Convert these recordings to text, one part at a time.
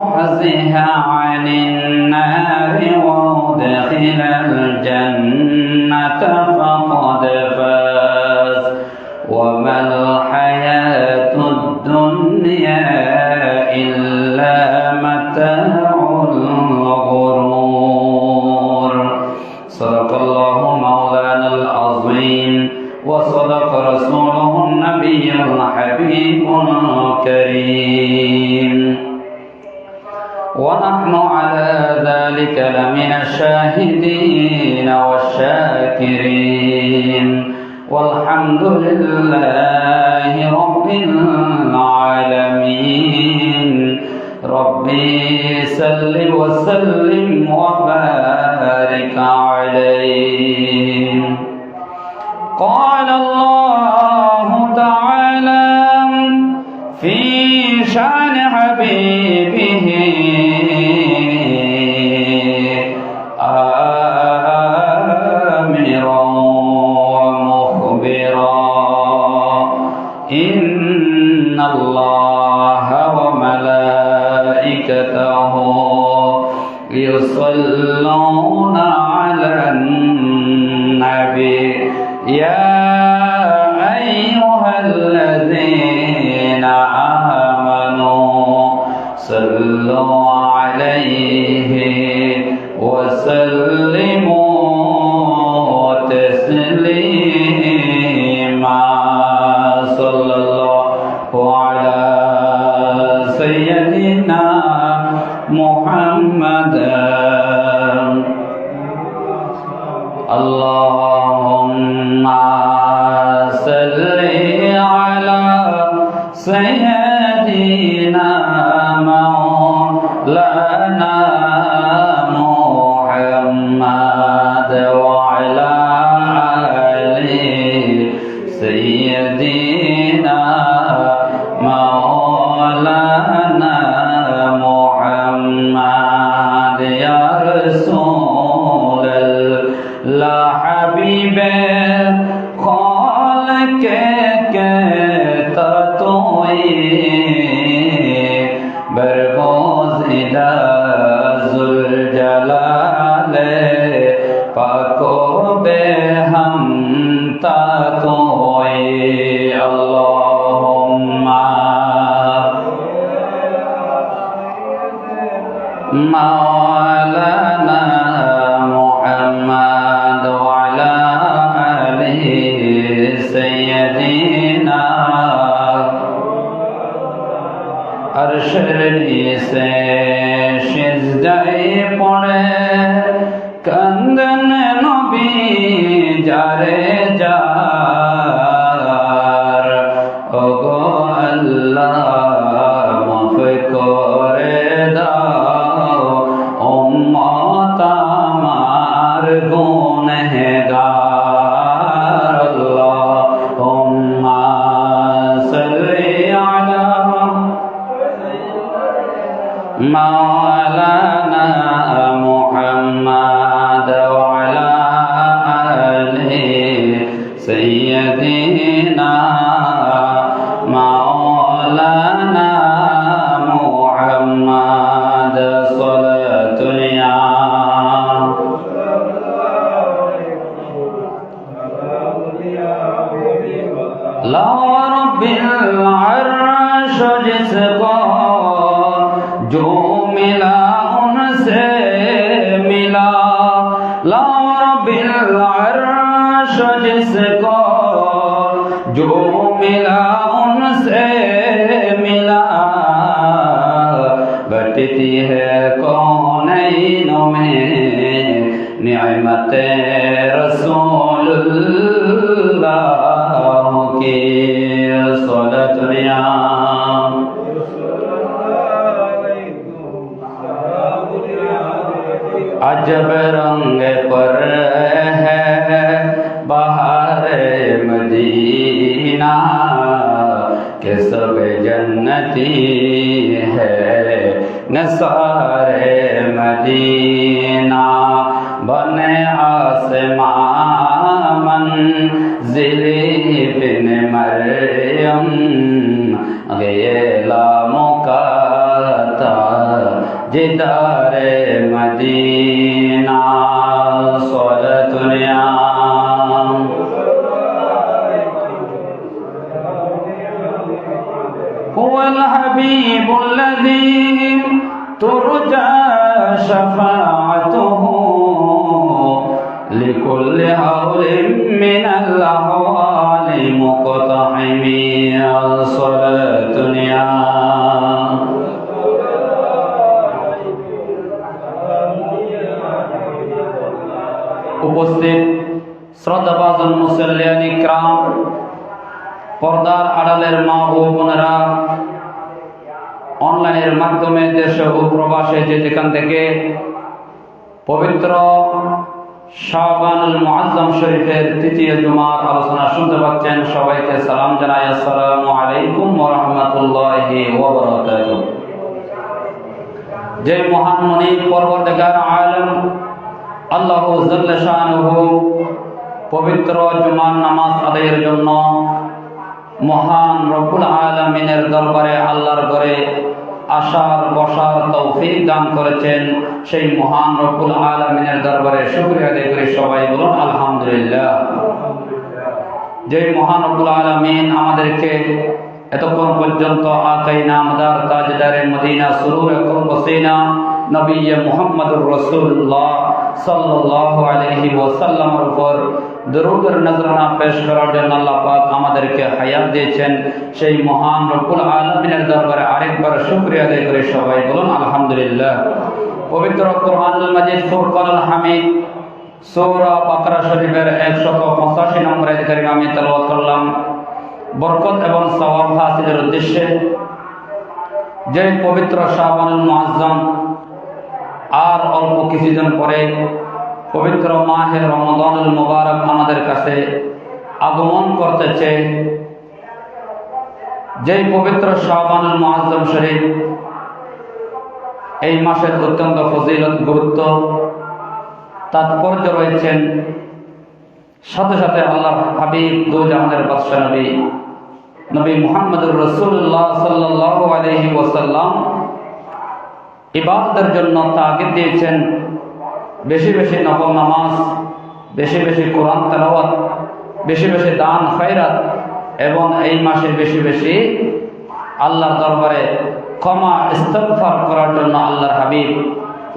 زحزح عن النار وأدخل الجنة فقد فاز وما الحياة الدنيا إلا متاع الغرور. صدق الله مولانا العظيم وصدق رسوله النبي الحبيب الكريم، ونحن على ذلك لمن الشاهدين والشاكرين، والحمد لله رب العالمين. ربي صل وسلم وبارك عليه. قال الله تعالى في شان حبيبه آمرا ومخبرا: إن الله وملائكته يصلون على النبي يا أيها الذين آمنوا صلوا عليه وسلموا تسليما. صلى الله على سيدنا محمد. اللهم صل على سيدنا مولانا محمد وعلى آل سيدنا مولانا محمد. يا رسول الله حبيب خالق कहता बरगोज़िदा ज़ुल जलाले पाको बेहमता तोए। अल्लाहुम्मा मौलाना मुहम्मद वअला आलिहि सय्यदिना। अरशरी से सिजदाए पड़े कंदन नबी जारे जार। ओगो अल्लाह माफ करे दाओ उम्मत आमार गुनहगार। अल्लाहुम्मा सल्ली अला मौलाना मुहम्मद वअला आलिहि सय्यदिना मौलाना मुहम्मद। सल्लल्लाहु या ला रब्बिल अर्श जिसको जो मिला उनसे मिला। ला रब्बिल अर्श जिसको जो मिला उनसे मिला। बटती है कौनैनों में निअमते रसूलुल्लाह की। सल्लल्लाहु अजब रंग पर है बहार मदीना के सब जन्नती है नसारे मदीना। बने आसमां मंज़िल बिन मरियम गेला मुकाता জিদারে মদিনা সালাতুন ইয়া হুয়াল হাবিবুল্লাযী তুরজা শাফাআতুহু লিকুল্লি হাওলিন মিনাল আহওয়ালি মুকতাহিমি সালাতুন ইয়া উপস্থিত শ্রদ্ধাভাজন মুসল্লিয়ান ইকরাম, পর্দার আড়ালের মা ও বোনেরা, অনলাইনের মাধ্যমে দেশে ও প্রবাসে যে যেখান থেকে পবিত্র শাবানুল মুআজ্জম শরীফের তৃতীয় জুমার আলোচনা শুনতে পাচ্ছেন, সবাইকে সালাম জানাই। আসসালামু আলাইকুম ওয়া রাহমাতুল্লাহি ওয়া বারাকাতুহু। যে মহান মুনিব পরওয়ারদিগার আলম আল্লাহ জাল্লা শানুহু পবিত্র জুমার নামাজ আদায়ের জন্য মহান রব্বুল আলামিনের দরবারে আল্লাহর ঘরে আসার বসার তৌফিক দান করেছেন, সেই মহান রব্বুল আলামিনের দরবারে শুকরিয়া আদায় করি। সবাই বলুন আলহামদুলিল্লাহ। যে মহান রব্বুল আলামিন আমাদেরকে এতক্ষণ পর্যন্ত আকাই নামদার তাজদারে মদিনা সুরুর কলবসিনা নবী মুহাম্মদুর রাসূলুল্লাহ সাল্লাল্লাহু আলাইহি ওয়াসাল্লামের উপর দরুদের নজরানা পেশ করার জন্য আল্লাহ পাক আমাদেরকে হায়াত দিয়েছেন, সেই মহান রব্বুল আলামিনের দরবারে আরেকবার শুকরিয়া আদায় করে সবাই বলুন আলহামদুলিল্লাহ। পবিত্র কোরআনুল মাজিদ ফুরকানুল হামিদ সূরা বাকারা শরীফের 185 নম্বর আয়াত কারিমা আমি তেলাওয়াত করলাম। বরকত এবং সওয়াব হাসিলের উদ্দেশ্যে যে পবিত্র শাবানুল মুআজ্জম আর অল্প কিছুদিন পরে পবিত্র মাহে রমাদানুল মুবারক আমাদের কাছে আগমন করতেছে, যেই পবিত্র শাবানুল মুআজ্জম শরীফ এই মাসের অত্যন্ত ফজিলত, গুরুত্ব, তাৎপর্য রয়েছেন। সাথে সাথে আল্লাহর হাবিব দু জাহানের বাদশা নবী মুহাম্মদুর রাসূলুল্লাহ সাল্লাল্লাহু আলাইহি ওয়াসাল্লাম ইবাদতের জন্য তাগিদ দিয়েছেন, বেশি বেশি নফল নামাজ, বেশি বেশি কোরআন তেলাওয়াত, বেশি বেশি দান খয়রাত এবং এই মাসে বেশি বেশি আল্লাহর দরবারে ক্ষমা ইস্তিগফার করার জন্য আল্লাহর হাবিব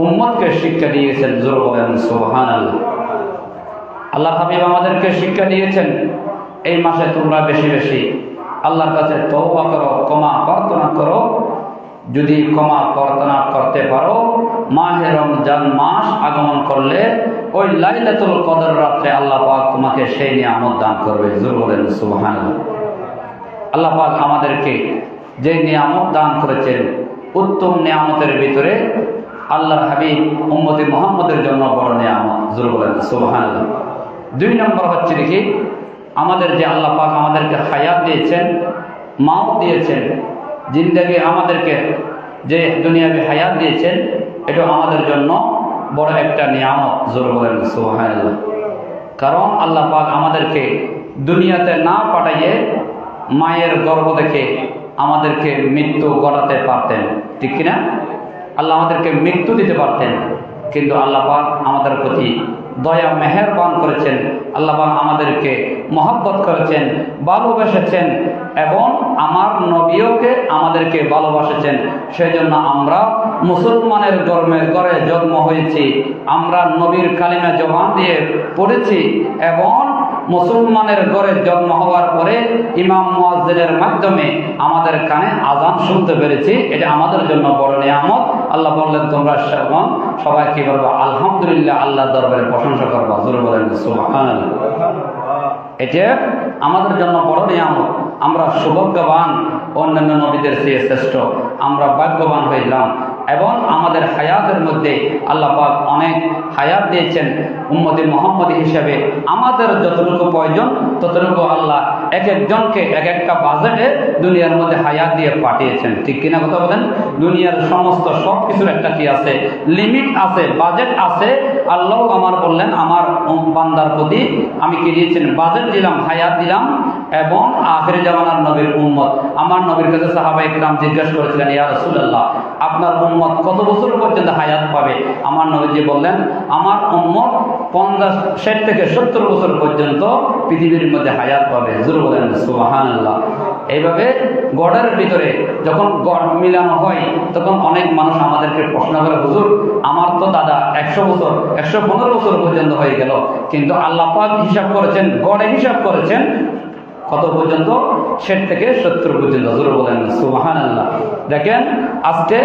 উম্মতকে শিক্ষা দিয়েছেন। জোরে বলেন সুবহানাল্লাহ। আল্লাহর হাবিব আমাদেরকে শিক্ষা দিয়েছেন, এই মাসে তোমরা বেশি বেশি আল্লাহর কাছে তওবা করো, ক্ষমা প্রার্থনা করো। যদি ক্ষমা প্রার্থনা করতে পারো, মাহে রমজান মাস আগমন করলে ওই লাইলাতুল কদর রাতে আল্লাহ পাক তোমাকে সেই নিয়ামত দান করবে। জোরে বলেন সুবহানাল্লাহ। আল্লাহ পাক আমাদেরকে যে নিয়ামত দান করেছেন, উত্তম নিয়ামতের ভিতরে আল্লাহর হাবিব উম্মতে মুহাম্মদের জন্য বড় নিয়ামত। জোরে বলেন সুবহানাল্লাহ। 2 নম্বর হচ্ছে দেখি, আমাদের যে আল্লাহ পাক আমাদেরকে হায়াত দিয়েছেন, মাউত দিয়েছেন, জিন্দেগি আমাদেরকে যে দুনিয়াবি হায়াত দিয়েছেন, এটা আমাদের জন্য বড় একটা নিয়ামত। জোরে বলেন সুবহানাল্লাহ। কারণ আল্লাহ পাক আমাদেরকে দুনিয়াতে না পাঠাইয়ে মায়ের গর্ভ দেখে আমাদেরকে মৃত্যু ঘটাতে পারতেন, ঠিক কিনা? আল্লাহ আমাদেরকে মৃত্যু দিতে পারতেন, কিন্তু আল্লাহ পাক আমাদের প্রতি দয়া মেহেরবান করেছেন। আল্লাহ পাক আমাদেরকে মহব্বত করেছেন, ভালোবেসেছেন এবং আমার নবীকে আমাদেরকে ভালোবাসেছেন। সেই জন্য আমরা মুসলমানের ঘরে জন্ম হয়েছি, আমরা নবীর কালিমা জবান দিয়ে পড়েছি এবং মুসলমানের ঘরে জন্ম হওয়ার পরে ইমাম মুয়াজ্জিনের মাধ্যমে আমাদের কানে আযান শুনতে পেরেছি। এটা আমাদের জন্য বড় নিয়ামত। আল্লাহ বললেন তোমরা সবাই কি বলবো? আলহামদুলিল্লাহ, আল্লাহর দরবারে প্রশংসা করবা। জোরে বলেন সুবহানাল্লাহ। এটা আমাদের জন্য বড় নিয়ামত। আমরা সৌভাগ্যবান, অন্যান্য নবীদের চেয়ে শ্রেষ্ঠ, আমরা ভাগ্যবান হইলাম। এবং আমাদের হায়াতের মধ্যে আল্লাহ পাক অনেক হায়াত দিয়েছেন। উম্মতে মুহাম্মদী হিসেবে আমাদের যতটুকু প্রয়োজন ততটুকু আল্লাহ এক একজনকে এক একটা বাজেটে দুনিয়ার মধ্যে হায়াত দিয়ে পাঠিয়েছেন, ঠিক কিনা কথা বলেন? দুনিয়ার সমস্ত সব কিছুর একটা কি আছে? লিমিট আছে, বাজেট আছে। আল্লাহ আমার বললেন আমার বান্দার প্রতি আমি কি দিয়েছেন? বাজেট দিলাম, হায়াত দিলাম। এবং আখির জামানার নবীর উম্মত। আমার নবীর কাছে সাহাবায়ে কিরাম জিজ্ঞাসা করেছিলেন, ইয়া রাসূলুল্লাহ, আপনার উম্মত কত বছর পর্যন্ত হায়াত পাবে? আমার নবীজি বললেন, আমার উম্মত 60 থেকে 70 বছর পর্যন্ত পৃথিবীর মধ্যে হায়াত পাবে। জোরে বলেন সুবহানাল্লাহ। এইভাবে গড়ের ভিতরে যখন গড় মিলানো হয় তখন অনেক মানুষ আমাদেরকে প্রশ্ন করে, হুজুর আমার তো দাদা 100 বছর 115 বছর পর্যন্ত হয়ে গেল, কিন্তু আল্লাহ পাক হিসাব করেছেন, গড়ে হিসাব করেছেন কত পর্যন্ত? 60 থেকে 70 পর্যন্ত। জোরে বলেন সুবহানাল্লাহ। দেখেন আজকে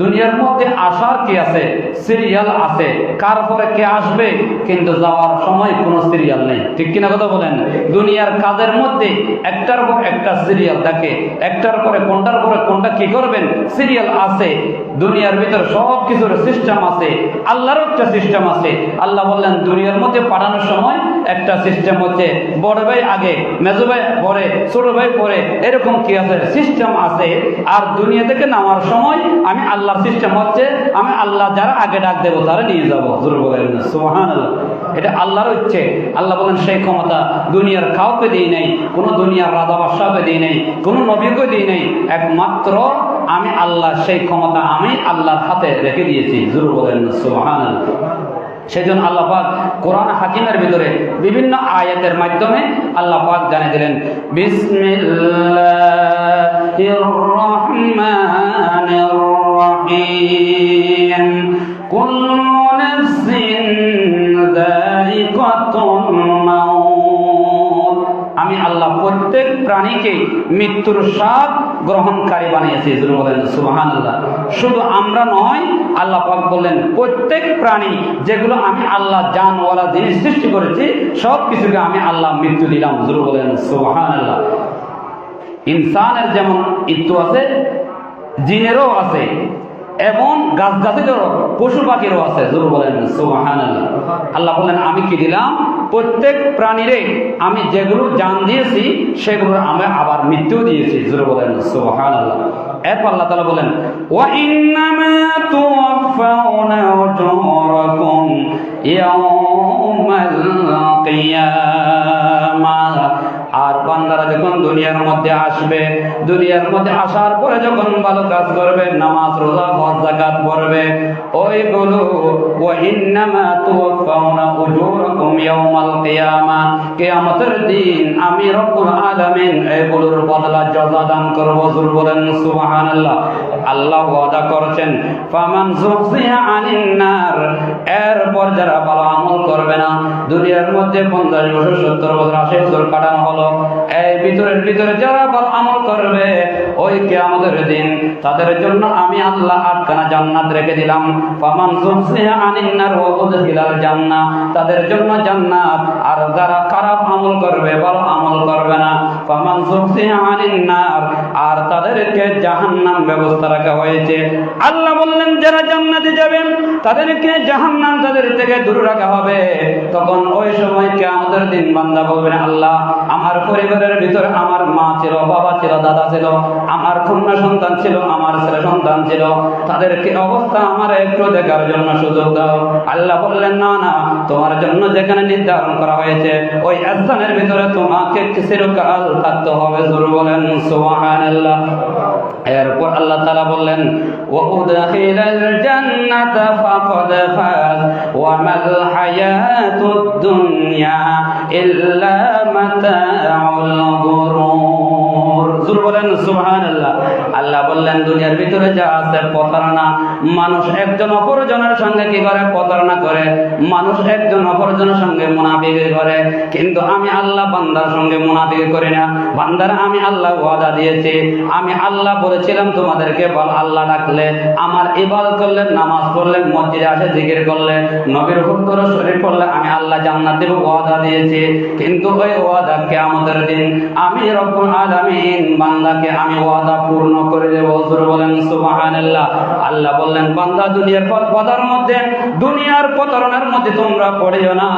দুনিয়ার মধ্যে আসার কি আছে? সিরিয়াল আছে, কার পরে কে আসবে, কিন্তু যাওয়ার সময় কোনো সিরিয়াল নেই। ঠিক কিনা কথা বলেন? দুনিয়ার কাজের মধ্যে একটার পর একটা সিরিয়াল থাকে, একটার পরে কোনটার পরে কোনটা কি করবেন সিরিয়াল আছে। দুনিয়ার ভিতর সব কিছুর সিস্টেম আছে, আল্লাহরও একটা সিস্টেম আছে। আল্লাহ বললেন দুনিয়ার মধ্যে পাঠানোর সময় একটা সিস্টেম হচ্ছে, বড় ভাই আগে, মেজো ভাই পরে, ছোট ভাই পরে, এরকম কি আছে সিস্টেম আছে। আর দুনিয়া থেকে নামার সময় আমি আল্লাহর সিস্টেম হচ্ছে, আমি আল্লাহ যারা আগে ডাক দেবো তারা নিয়ে যাবো। জোরে বলেন সুবহানাল্লাহ। এটা আল্লাহর ইচ্ছে। আল্লাহ বলেন সেই ক্ষমতা দুনিয়ার কাউকে দিই নাই, কোনো দুনিয়ার রাজা বাদশাহকে দিই নাই, কোনো নবীকে দিই নাই, একমাত্র আমি আল্লাহ সেই ক্ষমতা আমি আল্লাহর হাতে রেখে দিয়েছি। জোরে বলেন সুবহানাল্লাহ। সেজন্য আল্লাহ পাক কোরআন হাকিমের ভিতরে বিভিন্ন আয়াতের মাধ্যমে আল্লাহ পাক জানিয়ে দিলেন, বিসমিল্লাহির রহমানির রহিম, কুল্লু নাফসিন যায়িকাতুল মাউত। আমি আল্লাহ প্রত্যেক প্রাণীকে মৃত্যুর স্বাদ গ্রহণকারী বানিয়েছি। বলেন সুবহানাল্লাহ। শুধু আমরা নয়, আল্লাহ পাক বললেন প্রত্যেক প্রাণী যেগুলো আমি আল্লাহ জানওয়ালা জিনিস সৃষ্টি করেছি সব কিছুকে আমি আল্লাহ মৃত্যু দিলাম। বলেন সুবহানাল্লাহ। ইনসানের যেমন মৃত্যু আছে, জিনেরও আছে, এবং গাছগাছালিরও, পশু পাখিরও আছে। জোরে বলেন সুবহানাল্লাহ। আল্লাহ বলেন আমি কি দিলাম? প্রত্যেক প্রাণীরে আমি যেগুলো জান দিয়েছি সেগুলো আমি আবার মৃত্যু দিয়েছি। জোরে বলেন সুবহানাল্লাহ। এরপর আল্লাহ তাআলা বলেন, ওয়া ইন্নামা তুওয়াফাউনা উজুরাকুম ইয়াওমাল কিয়ামাহ। আর বান্দারা যখন দুনিয়ার মধ্যে আসবে, দুনিয়ার মধ্যে আসার পরে যখন ভালো কাজ করবে, নামাজ রোজা হজ যাকাত পড়বে, ওইগুলো ওয়া ইন্নামা তুওয়াফাউনা উজুরাকুম ইয়াওমাল কিয়ামাহ, কিয়ামতের দিন আমি রব্বুল আলামিন এগুলোর বদলা জজা দান করব। জোরে বলেন সুবহানাল্লাহ। আল্লাহ ওয়াদা করেছেন, ফামান যুযিহা আনিন নার, এরপর যারা ভালো আমল করবে না, দুনিয়ার মধ্যে 50 বছর 70 বছর 80 বছর কাটানো হলো, এই ভিতরে যারা ভালো আমল করবে, ওই কিয়ামতের দিন তাদের জন্য আমি আল্লাহ 8খানা জান্নাত রেখে দিলাম। ফামান যুযিহা আনিন নার ওয়া উদখিলাল জান্নাহ, তাদের জন্য জান্নাত। আর যারা খারাপ আমল করবে, ভালো আমল করবে না, ফামান যুযিহা আনিন নার, আর তাদেরকে জাহান্নাম ব্যবস্থা রাখা হয়েছে। আল্লাহ বললেন যারা জান্নাতে যাবেন তাদেরকে জাহান্নাম তাদের থেকে দূরে রাখা হবে। তখন ওই সময় কিয়ামতের দিন বান্দা বলবেন, আল্লাহ আমার পরিবারের ভিতরে আমার মা ছিল, বাবা ছিল, দাদা ছিল, আমার কন্যা সন্তান ছিল, আমার ছেলে সন্তান ছিল, তাদের কি অবস্থা আমার একটু দেখার জন্য সুযোগ দাও। আল্লাহ বললেন, না না, তোমার জন্য যেখানে নির্ধারণ করা হয়েছে ওই স্থানের ভিতরে তোমাকে চিরকাল থাকতে হবে। জোরে বলেন সুবহানাল্লাহ। এরপর আল্লাহ তাআলা বললেন, ওয়া উদখিলাল জান্নাতা ফাকাদ ফাজ ওয়া মাল হায়াতুদ দুনিয়া ইল্লা মাতাউল গুরুর। জোরে বলেন সুবহানাল্লাহ। আল্লাহ বললেন দুনিয়ার ভিতরে যা আছে প্রতারণা, মানুষ একজন অপরজনের সঙ্গে কি করে? প্রতারণা করে। মানুষ একজন অপরজনের সঙ্গে মুনাফিকি করে, কিন্তু আমি আল্লাহ বান্দার সঙ্গে মুনাফিকি করি না। বান্দারা আমি আল্লাহ ওয়াদা দিয়েছি, আমি আল্লাহ বলেছিলাম তোমাদেরকে বল, আল্লাহ ডাকলে, আমার ইবাদত করলে, নামাজ পড়লে, মসজিদে আসে জিকির করলে, নবীর হুকুম শরীফ পড়লে আমি আল্লাহ জান্নাত দেব ওয়াদা দিয়েছি। কিন্তু ওই ওয়াদা কিয়ামতের দিন আমি রব্বুল আলামিন বান্দাকে আমি ওয়াদা পূর্ণ করে করে দেব। হুজুর বলেন সুবহানাল্লাহ। আল্লাহ বললেন বান্দা দুনিয়ার পথের মধ্যে, দুনিয়ার প্রতারণার মধ্যে তোমরা পড়িও না।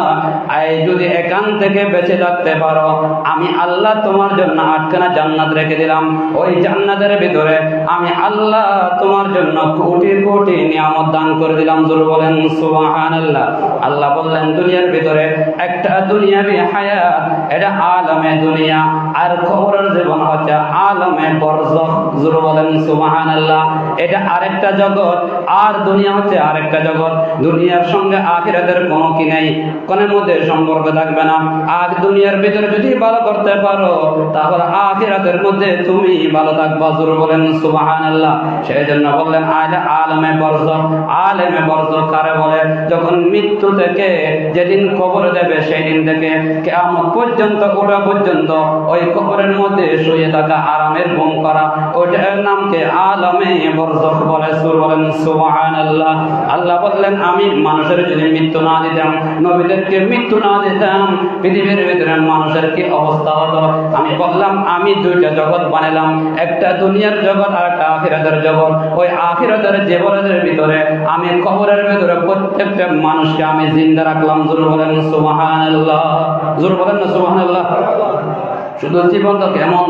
এই যদি এখান থেকে বেঁচে থাকতে পারো, আমি আল্লাহ তোমার জন্য আটখানা জান্নাত রেখে দিলাম। ওই জান্নাতের ভিতরে আমি আল্লাহ তোমার জন্য কোটি কোটি নিয়ামত দান করে দিলাম। হুজুর বলেন সুবহানাল্লাহ। আল্লাহ বললেন দুনিয়ার ভিতরে একটা দুনিয়াবি হায়াত, এটা আলমে দুনিয়া, আর কবরের জীবন হচ্ছে আলমে বরজখ। হুজুর বলেন সুবহানাল্লাহ। এটা আরেকটা জগৎ, আর দুনিয়া হচ্ছে আরেকটা জগৎ। দুনিয়ার সঙ্গে আখিরাতের কোনো কি নেই, কোনের মধ্যে সম্পর্ক থাকবে না। আর দুনিয়ার ভিতরে যদি ভালো করতে পারো, তাহলে আখিরাতের মধ্যে তুমি ভালো থাকবা। হুজুর বলেন সুবহানাল্লাহ। সেই জন্য বললেন আলমে বরজখ। আলেমে বরজখ কারে বলে? যখন মৃত্যু থেকে যেদিন কবর দেবে সেই দিন থেকে কিয়ামত পর্যন্ত ওঠা পর্যন্ত ওই কবরের মধ্যে শুয়ে থাকা, আরামের ঘুম করা, ওটার নামকে আলমে বরজখ বলে। হুজুর বলেন সুবহানাল্লাহ। আল্লাহ বললেন আমি মানুষের যদি মৃত্যু না দিতাম, নবীদেরকে মৃত্যু না দিতাম, পৃথিবীর ভিতরে মানুষের কি অবস্থা হতো? আমি বললাম আমি দুইটা জগৎ বানালাম, একটা দুনিয়ার জগৎ আর একটা আখিরাতের জগৎ। ওই আখিরাতের জীবনের ভিতরে আমি কবরের ভিতরে প্রত্যেকটা মানুষকে আমি জিন্দা রাখলাম। হুজুর বলেন সুবহানাল্লাহ। হুজুর বলেন না সুবহানাল্লাহ। শুধু জীবন্ত কেমন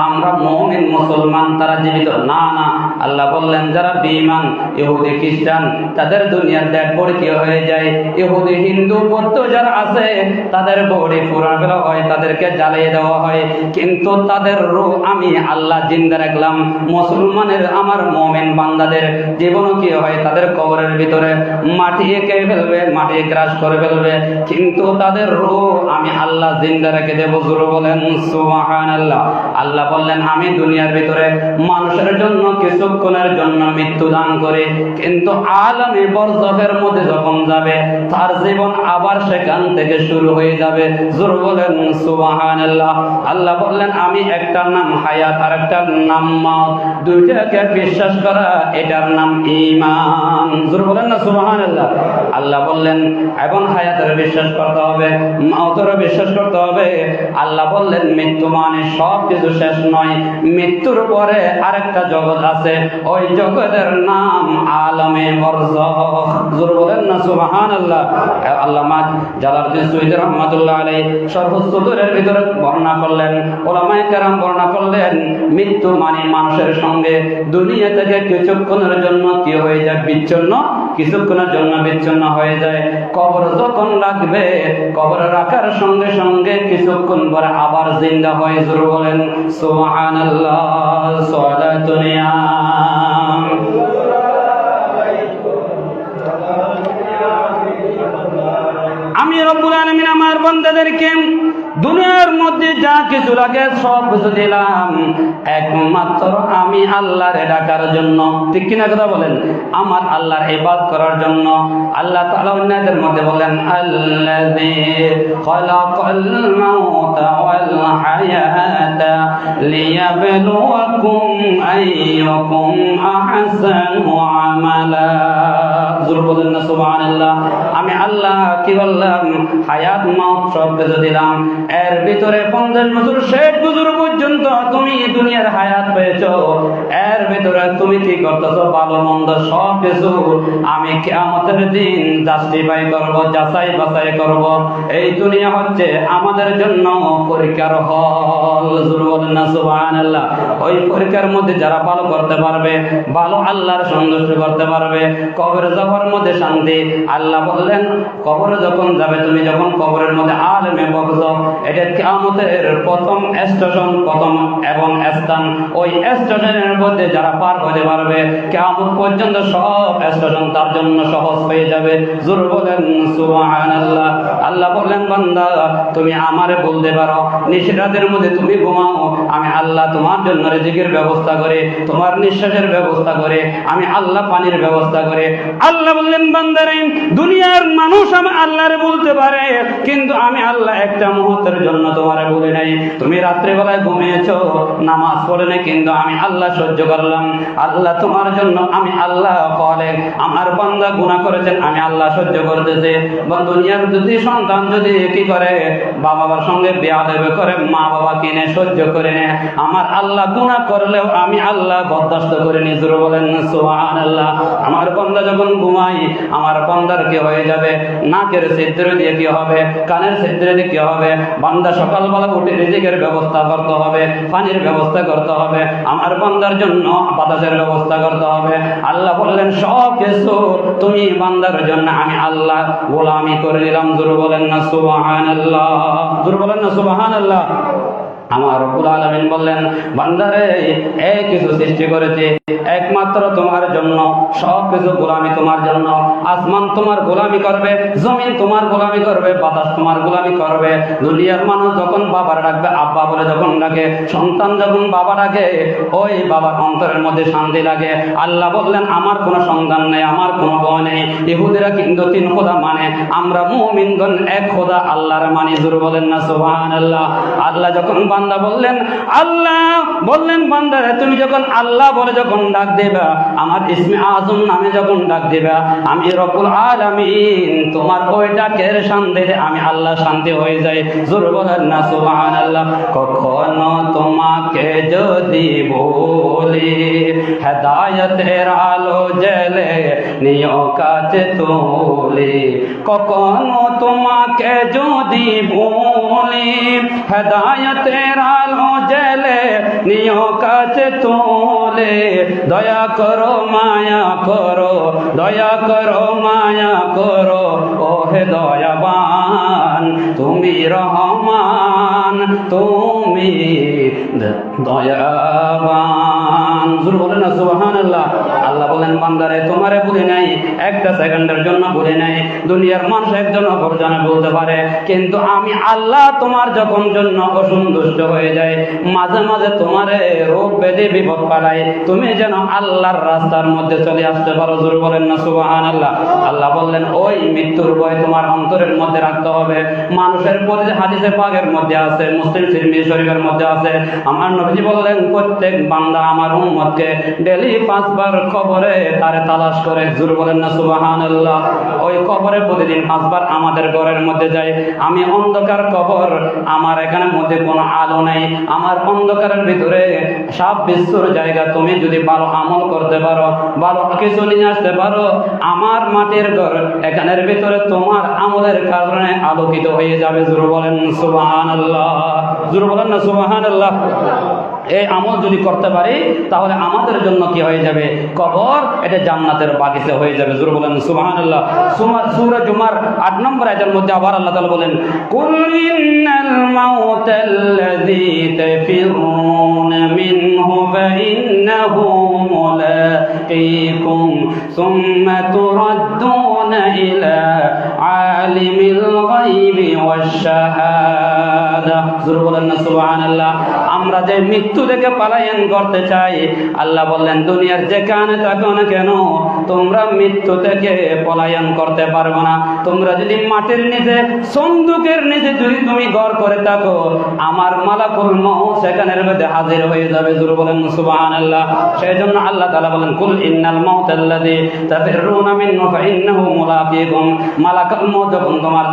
আমরা মুমিন মুসলমান তারা জীবিত না, না। আল্লাহ বললেন যারা বেঈমান ইহুদি খ্রিস্টান তাদের দুনিয়ার ডেড বডি কি হয়ে যায়। ইহুদি হিন্দু বৌদ্ধ যারা আছে তাদের বডি পুরানো করা হয়, তাদেরকে জ্বালিয়ে দেওয়া হয়, কিন্তু তাদের রূহ আমি আল্লাহ জিন্দা রাখলাম। মুসলমানের আমার মুমিন বান্দাদের জীবন কি হয়, তাদের কবরের ভিতরে মাটি এঁকে ফেলবে, মাটি গ্রাস করে ফেলবে, কিন্তু তাদের রূহ আমি আল্লাহ জিন্দা রেখে দেব। হুজুর বলেন সুবহানাল্লাহ। আল্লাহ বললেন আমি দুনিয়ার ভিতরে মানুষের জন্য কিছুক্ষণের জন্য মৃত্যু দান করে, কিন্তু আলমে বরজখের মধ্যে যখন যাবে তার জীবন আবার সেখান থেকে শুরু হয়ে যাবে। হুজুর বলেন সুবহানাল্লাহ। আল্লাহ বললেন আমি একটার নাম হায়াত আর একটার নাম মওত, দুইটাকে বিশ্বাস করা এটার নাম ঈমান। হুজুর বলেন না সুবহানাল্লাহ। আল্লাহ বললেন এবং হায়াতের বিশ্বাস করতে হবে, মওতের বিশ্বাস করতে হবে। আল্লাহ বললেন মৃত্যু মানে সব কিছু শেষ নয়, মৃত্যুর পরে আরেকটা জগৎ আছে, ওই জগতের নাম আলমে বরজখ। হুজুর বলেন না সুবহানাল্লাহ। আল্লামা জালালউদ্দিন সুয়ুতী রাহমাতুল্লাহ আলাইহি শরহ সুদূরের ভিতরে বর্ণনা করলেন, উলামায়ে কেরাম বর্ণনা করলেন মৃত্যু মানে মানুষের সঙ্গে দুনিয়া থেকে কিছুক্ষণের জন্য কি হয়ে যায়, বিচ্ছিন্ন, কিছুক্ষণের জন্য বিচ্ছিন্ন হয়ে যায়। কবর যখন রাখবে, কবর রাখার সঙ্গে সঙ্গে কিছুক্ষণ পরে আবার জিন্দা হয়। হুজুর বলেন সুবহানাল্লাহ। সালাতুনিয়া আমি রব্বুল আলামিন আমার বান্দাদেরকে দুনিয়ার মধ্যে যা কিছু লাগে সব কিছু দিলাম একমাত্র আমি আল্লাহর ডাকার জন্য। ঠিক কিনা কথা বলেন? আমার আল্লাহর ইবাদত করার জন্য। আল্লাহ তাআলা অন্যদের মধ্যে বলেন আল্লাযী খালাকাল মাউতা ওয়াল হায়াতা লিয়াবলুয়াকুম আইয়ুকুম আহসানু আমালা। হুজুর বলেন না সুবহানাল্লাহ। আমি আল্লাহ কি বললাম, হায়াত মাউত সব কিছু দিলাম, এর ভিতরে 50 বছর 60 বছর পর্যন্ত তুমি দুনিয়ার হায়াত পেয়েছো, এর ভিতরে তুমি কি করতেছো, ভালো মন্দ সব কিছু আমি কিয়ামতের দিন জাস্টিফাই করব, যাচাই বাছাই করব। এই দুনিয়া হচ্ছে আমাদের জন্য পরীক্ষার হল। হুজুর বলেন না সুবহানাল্লাহ। ওই পরীক্ষার মধ্যে যারা ভালো করতে পারবে, ভালো আল্লাহর সন্তুষ্ট করতে পারবে, কবরে যাওয়ার মধ্যে শান্তি। আল্লাহ বললেন কবরে যখন যাবে, তুমি যখন কবরের মধ্যে আলমে বরজখ, এটা কিয়ামতের প্রথম স্টেশন, প্রথম এবং স্থান। ওই স্টেশনের মধ্যে যারা পার হতে পারবে, কিয়ামত পর্যন্ত সব স্টেশন তার জন্য সহজ হয়ে যাবে। হুজুর বলেন সুবহানাল্লাহ। আল্লাহ বললেন বান্দা তুমি আমারে বলতে পারো, নিশরাতের মধ্যে তুমি ঘুমাও, আমি আল্লাহ তোমার জন্য রিজিকের ব্যবস্থা করে, তোমার নিঃশ্বাসের ব্যবস্থা করে, আমি আল্লাহ পানির ব্যবস্থা করে। আল্লাহ বললেন বান্দারে দুনিয়ার মানুষ আমি আল্লাহরে বলতে পারে, কিন্তু আমি আল্লাহ একটা মুহূর্তের জন্য তোমার তোমারে বলি নাই। তুমি রাত্রিবেলায় ঘুমিয়েছো, নামাজ পড়ে নাই, কিন্তু আমি আল্লাহ সহ্য করলাম। আল্লাহ তোমার জন্য, আমি আল্লাহ বলে আমার বান্দা গুনাহ করেছেন, আমি আল্লাহ সহ্য করতেছি। দুনিয়ার যদি সন্তান যদি কি করে, বাবার সঙ্গে বেয়াদবি করে, মা বাবা কিনে সহ্য করে নেয়, আমার আল্লাহ গুনাহ করলেও আমি আল্লাহ বরদাস্ত করে নি। জোরে বলেন সুবহানাল্লাহ। আমার বান্দা যখন ঘুমাই, আমার বান্দার কি হয়ে যাবে, নাকের ছিদ্র দিয়ে কি হবে, কানের ছিদ্র দিয়ে কি হবে, বান্দা সকালবেলা উঠে রিজিকের ব্যবস্থা করতে হবে, পানির ব্যবস্থা করতে হবে, আমার বান্দার জন্য বাতাসের ব্যবস্থা করতে হবে। আল্লাহ বললেন সব কিছু তুমি বান্দার জন্য আমি আল্লাহ গোলামি করে দিলাম। জোরে বলেন না সুবহানাল্লাহ, জোরে বলেন না সুবহানাল্লাহ। আমার রব্বুল আলামিন বললেন বান্দারে, এই কিছু সৃষ্টি করেছে একমাত্র তোমার জন্য, সব কিছু গোলামি তোমার জন্য। আসমান তোমার গোলামি করবে, জমিন তোমার গোলামি করবে, বাতাস তোমার গোলামি করবে। দুনিয়ার মানুষ যখন বাবার ডাকবে আব্বা বলে যখন ডাকে, সন্তান যখন বাবা ডাকে, ওই বাবার অন্তরের মধ্যে শান্তি লাগে। আল্লাহ বললেন আমার কোনো সন্তান নেই, আমার কোনো ভয় নেই। ইহুদিরা কিন্তু তিন খোদা মানে, আমরা মুমিনগণ এক খোদা আল্লাহর মানি। জোরে বলেন না সুবহানাল্লাহ। আল্লাহ যখন বান্দা বললেন, আল্লাহ বললেন বান্দারে তুমি যখন আল্লাহ বলে যখন ডাক দেবা, আমার ইসমে আজম নামে যখন ডাক দেবা, আমি রব্বুল আলামিন তোমার ওই ডাকের শান্তিতে আমি আল্লাহ শান্তি হয়ে যাই। জোরে বলেন না সুবহানাল্লাহ। কখনো তোমাকে যদি বলি হেদায়েতের আলো জ্বলে নিও কাছে তুলি, কখনো তোমাকে যদি বলি হেদায়েতের আলো জ্বলে নিও কাছে তুলে, দয়া করো মায়া করো, দয়া করো মায়া করো, ওহে দয়াবান তুমি রহমান, তুমি দয়াবান। জোরে বলেন না সুবহানাল্লাহ। আল্লাহ বলেন বান্দারে তোমারে ভুলে নাই, একটা সেকেন্ডের জন্য ভুলে নাই। দুনিয়ার মানুষ একজন অপরজনে বলতে পারে, কিন্তু আমি আল্লাহ তোমার যখন জন্য অসন্তুষ্ট হয়ে যায়, মাঝে মাঝে তোমারে রোগ ব্যাধি বিপদ পালাই, তুমি যেন আল্লাহর রাস্তার মধ্যে চলে আসতে পারো। জোরে বলেন না সুবহানাল্লাহ। আল্লাহ বললেন ওই মৃত্যুর ভয় তোমার অন্তরের মধ্যে রাখতে হবে। মানুষের প্রতি হাদিসে পাকের মধ্যে আছে, মুসলিম তিরমিজি শরীফের মধ্যে আছে, আমার নবীজি বললেন প্রত্যেক বান্দা আমার উম্মতকে ডেইলি 5 বার কবরে তারে তালাশ করে। জোরে বলেন না সুবহানাল্লাহ। ওই কবরে প্রতিদিন 5 বার আমাদের ঘরের মধ্যে যায়। আমি অন্ধকার কবর, আমার এখানে মধ্যে কোনো আলো নাই, আমার অন্ধকারের ভিতরে সব বিশ্বর জায়গা, তুমি যদি ভালো আমল করতে পারো, ভালো কিছু নিয়ে আসতে পারো, আমার মাটির ঘর এখানের ভিতরে তোমার আমলের কারণে আলোকিত হয়ে যাবে। জোরে বলেন সুবহানাল্লাহ, জোরে বলেন না সুবহানাল্লাহ। এই আমল যদি করতে পারি তাহলে আমাদের জন্য কি হয়ে যাবে, কবর এটা জান্নাতের বাগিচা হয়ে যাবে। জোরে বলেন সুবহানাল্লাহ। সূরা জুমার 8 নম্বর আয়াতের মধ্যে আবার আল্লাহ তাআলা বলেন, কুল ইন্নাল মাউতাল্লাযী তাফিরুনা মিনহু ফাইন্নাহু মুলাকীকুম সুম্মা তুরাদ্দুনা ইলা আলিমিল গায়বি ওয়াশ শাহাদা। জোরে বলেন না সুবহানাল্লাহ। আমরা যে মৃত্যু থেকে পলায়ন করতে চাই, আল্লাহ বললেন দুনিয়ার যেখানে থাকো না কেন তোমরা মৃত্যু থেকে পলায়ন করতে পারবে না। তোমরা যদি মাটির নিচে সন্দুকের নিচে যদি তুমি ঘর করে থাকো, আমার মালাকুল মউত সেখানের মধ্যে হাজির হয়ে যাবে। জোরে বলেন সুবহানাল্লাহ। সেই জন্য আল্লাহ তাআলা বলেন কুল ইন্নাল মাউতাল্লাযী তাফিরুনা মিনহু ফাইন্নাহু মুলাকীকুম। মালাকুল মউত যখন তোমার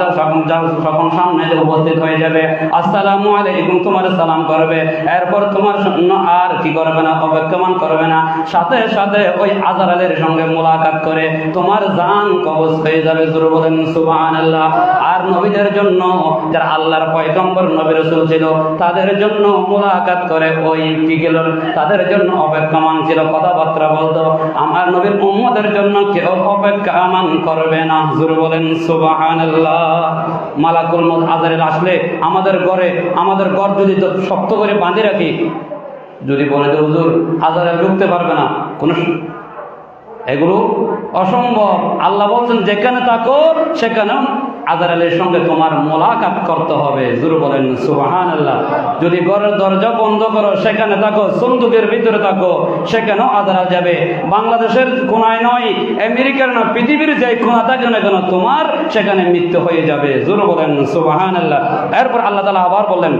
যখন সামনে উপস্থিত হয়ে যাবে, আসসালামু আলাইকুম তোমার সালাম করবে, এরপর তোমার জন্য আর কি করবে না, অপেক্ষমান করবে না, সাথে সাথে ওই আজরাইলের সঙ্গে মুলাকাত করে তোমার জান কবজ হয়ে যাবে। জোরে বলেন সুবহানাল্লাহ। আর নবীদের জন্য, যারা আল্লাহর পয়গম্বর নবী রাসূল ছিল, তাদের জন্য মুলাকাত করে ওই কি গেল, তাদের জন্য অপেক্ষমান ছিল, কথাবার্তা বলতো। আমার নবীর উম্মতের জন্য কেউ অপেক্ষমান করবে না। জোরে বলেন সুবহানাল্লাহ। মালাকুল মউত আজরাইল আসলে আমাদের ঘরে, আমাদের ঘর যদি শক্ত করে বাঁধে রাখি, যদি বলে যে হুজুর আজরাইল ঢুকতে পারবে না, কোন এগুলো অসম্ভব। আল্লাহ বলছেন যেখানে থাকো সেখানে আজরাইলের সঙ্গে তোমার মোলাকাত করতে হবে। জোরে বলেন সুবহানাল্লাহ। যদি ঘরের দরজা বন্ধ করো, সেখানে থাকো, সন্দুকের ভিতরে থাকো, সেখানেও আজরাইল যাবে। বাংলাদেশের কোনায় নয়, আমেরিকার নয়, পৃথিবীর যে কোনা থাকে না কেন, তোমার সেখানে মৃত্যু হয়ে যাবে। জোরে বলেন সুবহানাল্লাহ। এরপর আল্লাহ তাআলা আবার বললেন,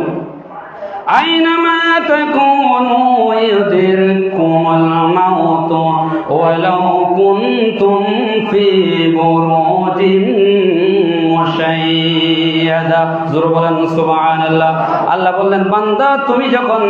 আইনামা তাকুনু ইউদরিকুমুল মাউত ওয়ালাউ কুনতুম ফি বুরুজিন মুশাইয়াদা। জোরে বলেন সুবহানাল্লাহ। আল্লাহ বললেন, বান্দা তুমি যখন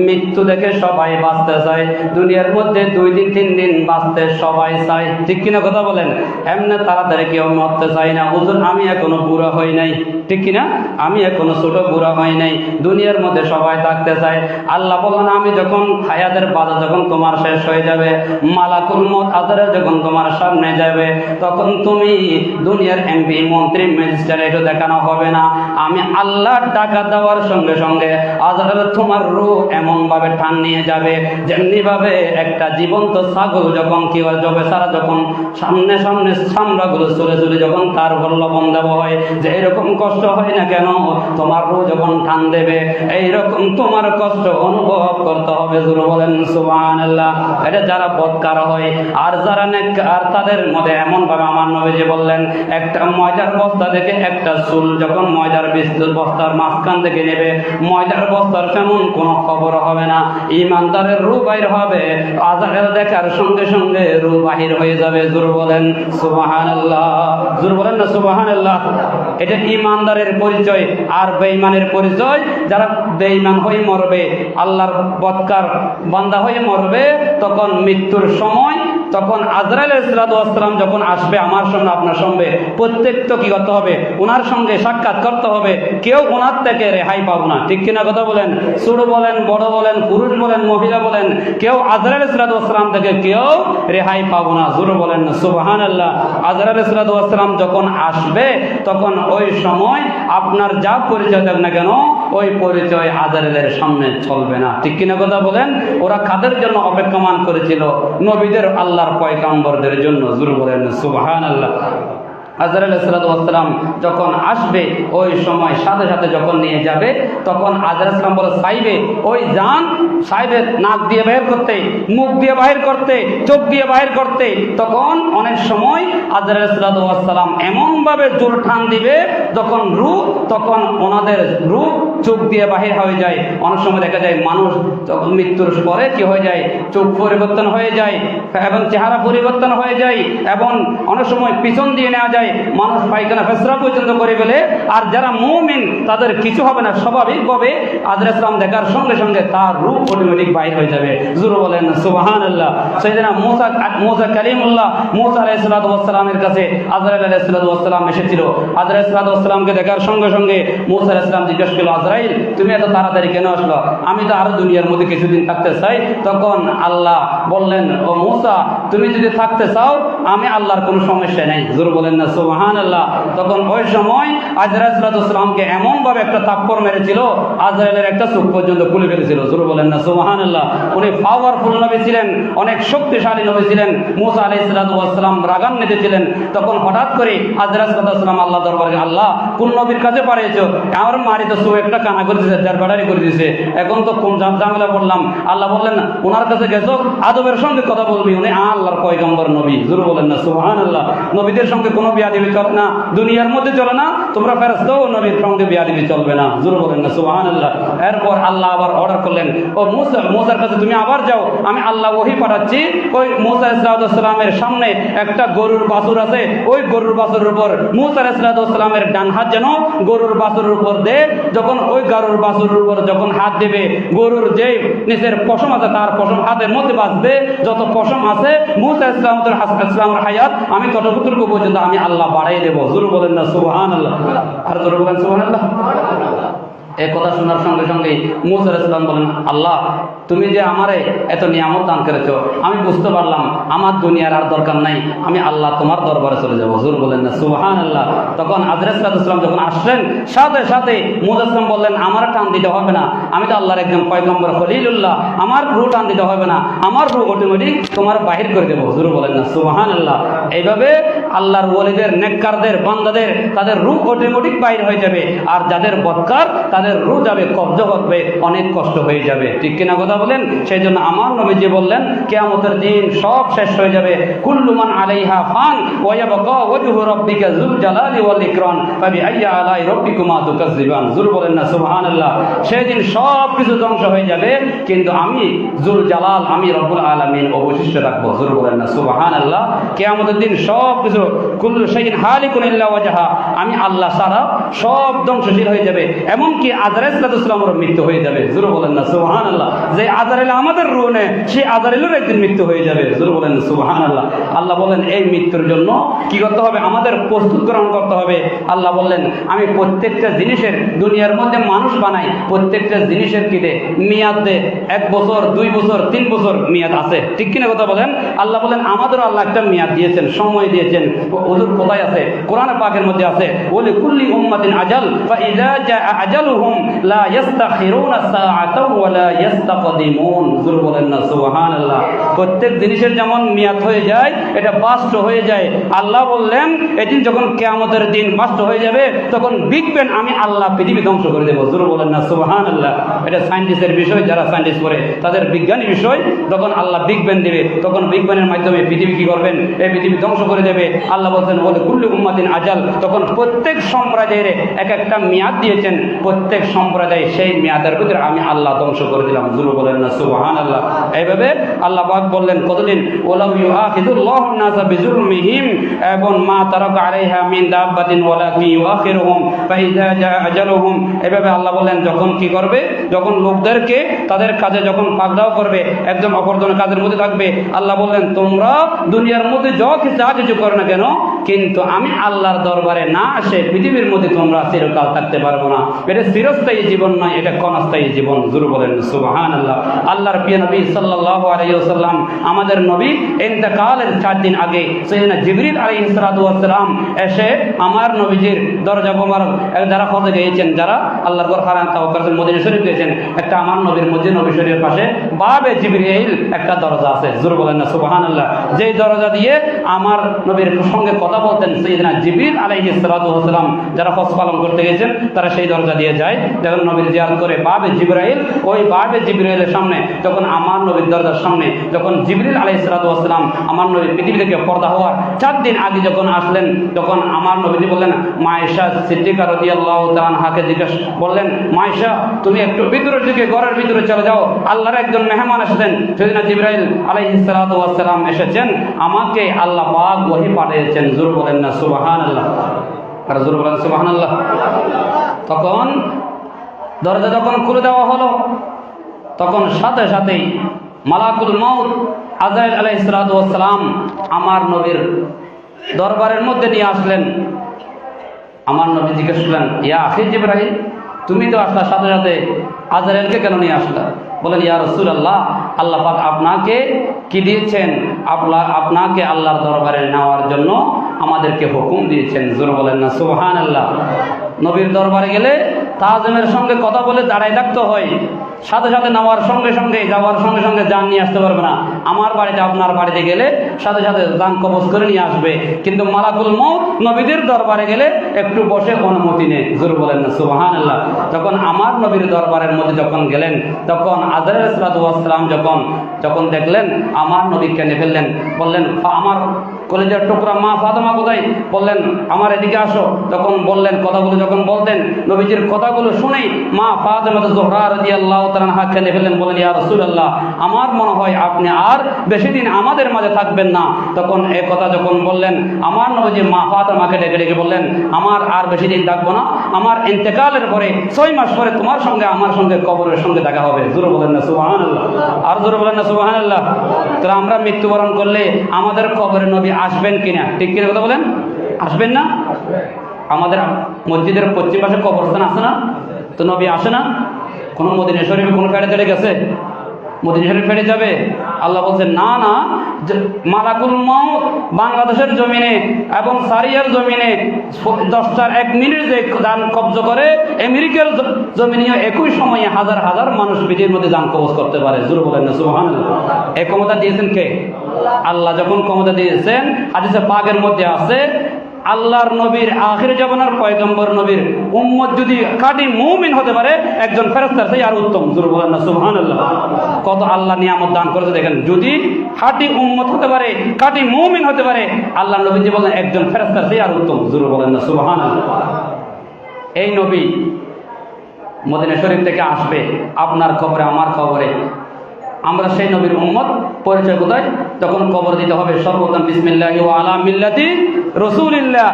মৃত্যু দেখে সবাই বাঁচতে চায়, দুনিয়ার মধ্যে 2 দিন 3 দিন বাঁচতে সবাই চায়, ঠিক কিনা কথা বলেন? এমনি তাড়াতাড়ি কেউ মরতে চায় না। হুজুর আমি এখনো বুড়া হই নাই, ঠিক কিনা? আমি এখনো ছোট বুড়া হই নাই, দুনিয়ার মধ্যে সবাই থাকতে চায়। আল্লাহ বললেন, আমি যখন হায়াতের বাধা যখন তোমার শেষ হয়ে যাবে, মালাকুল মউত আজরাইল যখন তোমার সামনে যাবে, তখন তুমি দুনিয়ার এমপি, মন্ত্রী, ম্যাজিস্ট্রেটও দেখানো হবে না। আমি আল্লাহর ডাকা দেওয়ার সঙ্গে সঙ্গে আজরাইল তোমার রূহ এমন ভাবে টান নিয়ে যাবে, যেমনি ভাবে একটা জীবন্ত ছাগল যখন কি হয় যাবে, সারা যখন সামনে সামনে চামড়াগুলো চলে চলে যখন তার উপর লবণ দেওয়া হয়, যে এরকম কষ্ট হয় না কেন, তোমার রূহ যখন টান দেবে এইরকম তোমার কষ্ট অনুভব করতে হবে। জোরে বলেন সুবহানাল্লাহ। এটা যারা বদকার হয় আর যারা নেককার, তাদের মধ্যে এমন ভাবে আমার নবীজি বললেন, একটা ময়দার বস্তা থেকে একটা চুল যখন ময়দার বস্তার মাঝখান থেকে নেবে, ময়দার বস্তার তেমন কোনো খবর হবে না। ঈমানদারের রূহ বাইর হবে, আজরাইল দেখার সঙ্গে সঙ্গে রূহ বাহির হয়ে যাবে। জোরে বলেন সুবহানাল্লাহ। জোরে বলেন না সুবহানাল্লাহ। এটা ঈমানদারের পরিচয়। আর বেঈমানের পরিচয়, যারা বেঈমান হয়ে মরবে, আল্লাহর বদকার বান্দা হয়ে মরবে, তখন মৃত্যুর সময় তখন আজরাইল আলাইহিস সালাম যখন আসবে আমার সামনে, আপনার সামনে, প্রত্যেক তো কি করতে হবে, ওনার সঙ্গে সাক্ষাৎ করতে হবে। কেউ ওনার থেকে রেহাই পাবো না, ঠিক কিনা কথা বলেন? ছোট বলেন, বড় বলেন, পুরুষ বলেন, মহিলা বলেন, কেউ আজরাইল আলাইহিস সালাম থেকে কেউ রেহাই পাবো না। জোরে বলেন সুবহানাল্লাহ। আজরাইল আলাইহিস সালাম যখন আসবে, তখন ওই সময় আপনার যা পরিচয় দেন না কেন, ওই পরিচয় আজরাইলের সামনে চলবে না, ঠিক কিনা কথা বলেন? ওরা কাদের জন্য অপেক্ষমান করেছিল? নবীদের, আল্লাহর পয়গম্বরদের জন্য। জোরে বলেন সুবহানাল্লাহ। আজরাইল আলাইহিস সালাম যখন আসবে, ওই সময় সাথে সাথে যখন নিয়ে যাবে, তখন আজরাইল সালাম বলে, সাইবে ওই যান, সাইবে নাক দিয়ে বাহির করতে, মুখ দিয়ে বাহির করতে, চোখ দিয়ে বাহির করতে। তখন অনেক সময় আজরাইল আলাইহিস সালাম এমন ভাবে জোর টান দিবে, যখন রূহ, তখন ওনাদের রূহ চোখ দিয়ে বাহির হয়ে যায়। অনেক সময় দেখা যায় মানুষ যখন মৃত্যুর পরে কি হয়ে যায়, চোখ পরিবর্তন হয়ে যায় এবং চেহারা পরিবর্তন হয়ে যায়, এবং অনেক সময় পিছন দিয়ে নেওয়া যায়, মানুষ পায়খানা পেশরা পর্যন্ত করে ফেলে। আর যারা মুমিন তাদের কিছু হবে না, স্বাভাবিকভাবে আজরাইল সালাম দেখার সঙ্গে সঙ্গে তার রূহ অটোমেটিক বাইর হয়ে যাবে। জোরে বলেন সুবহানাল্লাহ। সাইয়েদনা মুসা কালিমুল্লাহ, মুসা আলাইহিস সালামের কাছে আজরাইল আলাইহিস সালাম এসেছিল। আজরাইল আলাইহিস সালামকে দেখার সঙ্গে সঙ্গে মুসা আলাইহিস সালাম জিজ্ঞেস করল, আজরাইল তুমি এত তাড়াতাড়ি কেন আসলো? আমি তো আরো দুনিয়ার মধ্যে কিছুদিন থাকতে চাই। তখন আল্লাহ বললেন, ও মুসা, তুমি যদি থাকতে চাও, আমি আল্লাহর কোনো সমস্যা নাই। জোরে বলেন না সুবহানাল্লাহ। তখন ওই সময় আজরাইল আলাইহিস সালামকে এমন ভাবে একটা থাপ্পড় মেরেছিল, আজরাইলের একটা চোখ পর্যন্ত খুলে ফেলেছিল। জোরে বলেন না সুবহানাল্লাহ। উনি পাওয়ারফুল নবী ছিলেন, অনেক শক্তিশালী নবী ছিলেন। মুসা আলাইহিস সালাম রাগান্বিত ছিলেন। তখন হঠাৎ করে আজরাইল আলাইহিস সালাম আল্লাহ দরবারে, আল্লাহ কোন নবীর কাছে পাঠিয়েছো? আমার মারি তো চোখ একটা কানা করে দিয়েছে, যার বাড়ারি করে দিয়েছে, এখন তো কোন ঝামেলা পড়লাম। আল্লাহ বললেন, ওনার কাছে গেছো, আদবের সঙ্গে কথা বলবি, উনি আল্লাহর পয়গম্বর নবী। জোরে বলেন না সুবহানাল্লাহ। নবীদের সঙ্গে কোনো বিয়াদবি চলে না, দুনিয়ার মধ্যে চলে না, তোমরা ফেরেশতাও নবীর সঙ্গে বিয়াদবি চলবে না। জোরে বলেন না সুবহানাল্লাহ। এরপর আল্লাহ আবার অর্ডার করলেন, ও মুসার কাছে তুমি আবার যাও, আমি আল্লাহ ওহী পাঠাচ্ছি। ওই মুসা আলাইহিস সালামের সামনে একটা গরুর বাছুর আছে, ওই গরুর বাছুরের উপর মুসা আলাইহিস সালামের ডান হাত যেন গরুর বাছুরের উপর দে, যখন ওই গরুর বাছুরের উপর যখন হাত দেবে, গরুর যে নিচের পশম আছে তার পশম হাতের মধ্যে বাঁচবে, যত পশম আছে মুসা আলাইহিস সালামের হায়াত আমি ততটুকু পর্যন্ত আমি আল্লাহ বাড়াই দেবো। জোরে বলেন না সুবহানাল্লাহ। আর জোরে বলেন সুবহানাল্লাহ। এই কথা শোনার সঙ্গে সঙ্গে মুসা আলাইহিস সালাম বলেন, আল্লাহ তুমি যে আমারে এত নিয়ামত দান করেছো, আমি বুঝতে পারলাম আমার দুনিয়ার আর দরকার নাই, আমি আল্লাহ তোমার দরবারে চলে যাবো। জোরে বলেন না সুবহানাল্লাহ। তখন আজরাইল আলাইহিস সালাম যখন আসলেন, সাথে সাথে মুসা আলাইহিস সালাম বললেন, আমার টান দিতে হবে না, আমি তো আল্লাহর একজন পয়গম্বর খলিলুল্লাহ, আমার রূহ টান দিতে হবে না, আমার রূহ অটোমেটিক তোমার বাহির করে দেবো। জোরে বলেন না সুবহানাল্লাহ। এইভাবে আল্লাহর ওলিদের, নেককারদের, বান্দাদের তাদের রূহ অটোমেটিক বাইর হয়ে যাবে, আর যাদের বদকার তাদের রূহ যাবে, কব্জ হবে, অনেক কষ্ট হয়ে যাবে। ঠিক কিনা কথা বলেন? সেই জন্য আমার নবীজি বললেন কিয়ামতের দিন সব শেষ হয়ে যাবে। কুল্লু মান আলাইহা ফান ওয়া ইয়াবকা ওয়াজহু রাব্বিকা যুল জালালি ওয়াল ইকরাম ফাবিআইয়ি আলাই রাব্বিকুমা তুকাজ্জিবান। জোর বলেন না সুবহানাল্লাহ। সেদিন সব কিছু ধ্বংস হয়ে যাবে, কিন্তু আমি যুল জালাল, আমি রব্বুল আলামিন অবশিষ্ট রাখবো। জোর বলেন না সুবহানাল্লাহ। কিয়ামতের দিন সব কিছু, কুল্লু শাইইন হালিকুন ইল্লা ওয়াজহা, আমি আল্লাহ ছাড়া সব ধ্বংসশীল হয়ে যাবে, এমনকি আজরাইল সাল্লাল্লাহু আলাইহি ওয়াসাল্লামের মৃত্যু হয়ে যাবে। জোর বলেন না সুবহানাল্লাহ। যে আজরাইল আমাদের রূহ নেয়, সেই আজরাইলের একদিন মৃত্যু হয়ে যাবে। জোর বলেন না সুবহানাল্লাহ। আল্লাহ বলেন এই মৃত্যুর জন্য কি করতে হবে? আমাদের প্রস্তুত গ্রহণ করতে হবে। আল্লাহ বললেন আমি প্রত্যেকটা জিনিসের, দুনিয়ার মধ্যে মানুষ বানাই, প্রত্যেকটা জিনিসের কি দে? মেয়াদ দে। 1 বছর, 2 বছর, 3 বছর মেয়াদ আছে। ঠিক কিনা কথা বলেন? আল্লাহ বলেন আমাদেরও আল্লাহ একটা মেয়াদ দিয়েছেন, সময় দিয়েছেন। হুজুর কোথায় আছে? কোরআন পাকের মধ্যে আছে, ওয়ালি কুল্লি উম্মাতিন আজাল ফাইযা জাআ আজালুহুম লা ইস্তাখিরুনা সাআতাও ওয়া লা ইস্তাকদিমুন। জোর বলেন না সুবহানাল্লাহ। প্রত্যেক জিনিসের যেমন মেয়াদ হয়ে যায়, এটা বাস্ট হয়ে যায়। আল্লাহ বললেন এদিন যখন কিয়ামতের দিন বাস্ট হয়ে যাবে, তখন বিগ ব্যাং আমি আল্লাহ পৃথিবী ধ্বংস করে দেবো। জোর বলেন না সুবহানাল্লাহ। এটা সায়েন্টিস্টের বিষয়, যারা সায়েন্টিস্ট করে তাদের বিজ্ঞানী বিষয়। যখন আল্লাহ বিগ ব্যাং দেবে, তখন বিগ ব্যাংয়ের মাধ্যমে পৃথিবী কি করবেন? এই পৃথিবী ধ্বংস করে দেবে। আল্লাহ বলছেন ওয়ালি কুল্লি উম্মাতিন আজাল, তখন প্রত্যেক সম্প্রদায়ের এক একটা মেয়াদ দিয়েছেন। প্রত্যেক সম্প্রদায় সেই মেয়াদের ভিতরে আমি আল্লাহ ধ্বংস করে দিলাম। জোর বলেন না সুবহানাল্লাহ। এইভাবে আল্লাহ পাক বললেন কতদিন? ওয়ালাউ ইউআখিযুল্লাহু আন-নাসা বিজুলমিহিম এবং মা তারাকা আলাইহা মিন দাব্বাতিন ওয়ালাকিন ইউআখিরুহুম ফাইযা জাআ আজালুহুম। এভাবে আল্লাহ বলেন যখন কি করবে? যখন লোকদেরকে তাদের কাজে যখন পাকড়াও করবে, একজন অপরজনের কাজের মধ্যে থাকবে, আল্লাহ বললেন তোমরা দুনিয়ার মধ্যে যা কিছু করো না কেন, কিন্তু আমি আল্লাহর দরবারে না আসে পৃথিবীর মধ্যে তোমরা চিরকাল থাকতে পারবো না। এটা চিরস্থায়ী জীবন নয়, এটা ক্ষণস্থায়ী জীবন। জোর বলেন সুবহানাল্লাহ। আল্লাহর প্রিয় নবী সাল্লাল্লাহু আলাইহি ওয়াসাল্লাম, আমাদের নবী ইন্তেকালের 4 দিন আগে সাইয়েদনা জিবরিল আলাইহিস সালাতু ওয়াস সালাম এসে আমার নবীজির দরজা মোবারক, যারা হজে গিয়েছেন, যারা আল্লাহর ঘর হারাম তাওয়াক্কুল মদিনা শরীফ গিয়েছেন, একটা আমার নবীর মসজিদ নবী শরীফের পাশে বাবে জিবরিল একটা দরজা আছে। জোর বলেন না সুবহানাল্লাহ। যেই দরজা দিয়ে আমার নবীর সঙ্গে কথা বলতেন সাইয়েদনা জিবরিল আলাইহিস সালাতু ওয়াস সালাম, যারা হজ পালন করতে গেছেন তারা সেই দরজা দিয়ে যায়। যখন নবীর জিয়ারত করে বাবে জিবরাইল, ওই বাবে জিবরাইলের সামনে যখন আমার নবীর দরজার সামনে যখন জিবরিল আলাইহিস সালাতু ওয়াস সালাম আমার নবী পৃথিবী থেকে পর্দা হওয়ার 4 দিন আগে যখন আসলেন, তখন আমার নবীজি বললেন মা আয়েশা সিদ্দিকা রাদিয়াল্লাহু তাআলা আনহাকে জিজ্ঞেস বললেন, মা আয়েশা তুমি একটু ভিতরের দিকে, ঘরের ভিতরে চলে যাও, আল্লাহর একজন মেহমান এসেছেন। সাইয়েদনা জিবরাইল আলাইহিস সালাতু ওয়াস সালাম এসেছেন, আমাকে আল্লাহ পাক ওহী পাঠিয়েছেন। জোর বলেন না সুবহানাল্লাহ। আর জোর বলেন সুবহানাল্লাহ। তখন দরজা যখন খুলে দেওয়া হলো, তখন সাথে সাথেই মালাকুল মাউত আজরাইল আলাইহিস সালাতু ওয়াস সালাম আমার নবীর দরবারের মধ্যে নিয়ে আসলেন। আমার নবী জিজ্ঞেস করলেন, ইয়া আখি জিবরাইল, তুমি তো আসলা, সাথে সাথে আজরাইলকে কেন নিয়ে আসলা? বলেন, ইয়া রাসূলুল্লাহ, আল্লাহ পাক আপনাকে কি দিয়েছেন? আপনাকে আল্লাহর দরবারে নেওয়ার জন্য আমাদেরকে হুকুম দিয়েছেন। জোর বলেন না সুবহানাল্লাহ। নবীর দরবারে গেলে তাআজিমের সঙ্গে কথা বলে দাঁড়ায় থাকতে হয়। সাথে সাথে নেওয়ার সঙ্গে সঙ্গে, যাওয়ার সঙ্গে সঙ্গে জান নিয়ে আসতে পারবে না। আমার বাড়িতে, আপনার বাড়িতে গেলে সাথে সাথে জান কবজ করে নিয়ে আসবে, কিন্তু মালাকুল মউত নবীদের দরবারে গেলে একটু বসে অনুমতি নেই। জোর বলেন না সুবহানাল্লাহ। যখন আমার নবীর দরবারের মধ্যে যখন গেলেন, তখন আজরাইল সালাতু ওয়াস সালাম যখন দেখলেন আমার নবী কেনে ফেললেন, বললেন আমার কলেজের টুকরা মা ফাতেমা কোথায়? বললেন আমার এদিকে আসো। তখন বললেন, কথাগুলো যখন বলতেন, নবীজির কথাগুলো শুনেই মা ফাতেমা যোহরা রাদিয়াল্লাহু তাআলা আনহা কেঁদে ফেললেন। বলেন, ইয়া রাসূলুল্লাহ, আমার মনে হয় আপনি আর বেশি দিন আমাদের মাঝে থাকবেন না। তখন এই কথা যখন বললেন, আমার নবীজি মা ফাতেমাকে ডেকে ডেকে বললেন, আমার আর বেশি দিন থাকবো না, আমার ইন্তেকালের পরে 6 মাস পরে তোমার সঙ্গে আমার সঙ্গে কবরের সঙ্গে দেখা হবে। জোরে বলেন না সুবহানাল্লাহ। আর জোরে বলেন না সুবহানাল্লাহ। তাহলে আমরা মৃত্যুবরণ করলে আমাদের কবরে নবী আসবেন কিনা? ঠিক কিনা কথা বলেন? আসবেন না? আমাদের মসজিদের পশ্চিম পাশে কবরস্থান আছে না? তো নবী আসে না? কোন মদিনা শরীফে কোন ফেড়ে তেড়ে গেছে? মদিনা শরীফ ফেড়ে যাবে? আল্লাহ বলছেন না না, মালাকুল মউত বাংলাদেশের জমিনে এবং সারিয়ার জমিনে 10টার 1 মিনিট যে দান কবজ করে, আমেরিকার জমিনে একই সময়ে হাজার হাজার মানুষ পৃথিবীর মধ্যে দান কবজ করতে পারে। জোরে বলেন না সুবহানাল্লাহ। এই ক্ষমতা দিয়েছেন কে? আল্লাহ যখন ক্ষমতা দিয়েছেন, হাদিসে পাকের মধ্যে আছে আল্লাহর নবীর আখির জামানার পয়গম্বর নবীর উম্মত যদি খাঁটি মুমিন হতে পারে, একজন ফেরেশতার চেয়ে আর উত্তম। জোরে বলেন না সুবহানাল্লাহ। কত আল্লাহ নিয়ামত দান করেছে দেখেন। যদি খাঁটি উম্মত হতে পারে, খাঁটি মুমিন হতে পারে, আল্লাহ নবীজি বলেন একজন ফেরেশতার চেয়ে আর উত্তম। জোরে বলেন না সুবহানাল্লাহ। এই নবী মদিনা শরীফ থেকে আসবে আপনার খবরে, আমার খবরে। আমরা সেই নবীর উম্মত। পরিচয় কোথায়? তখন কবর দিতে হবে সর্বপ্রথম বিসমিল্লাহি ওয়া আলা মিল্লাতি রাসূলিল্লাহ।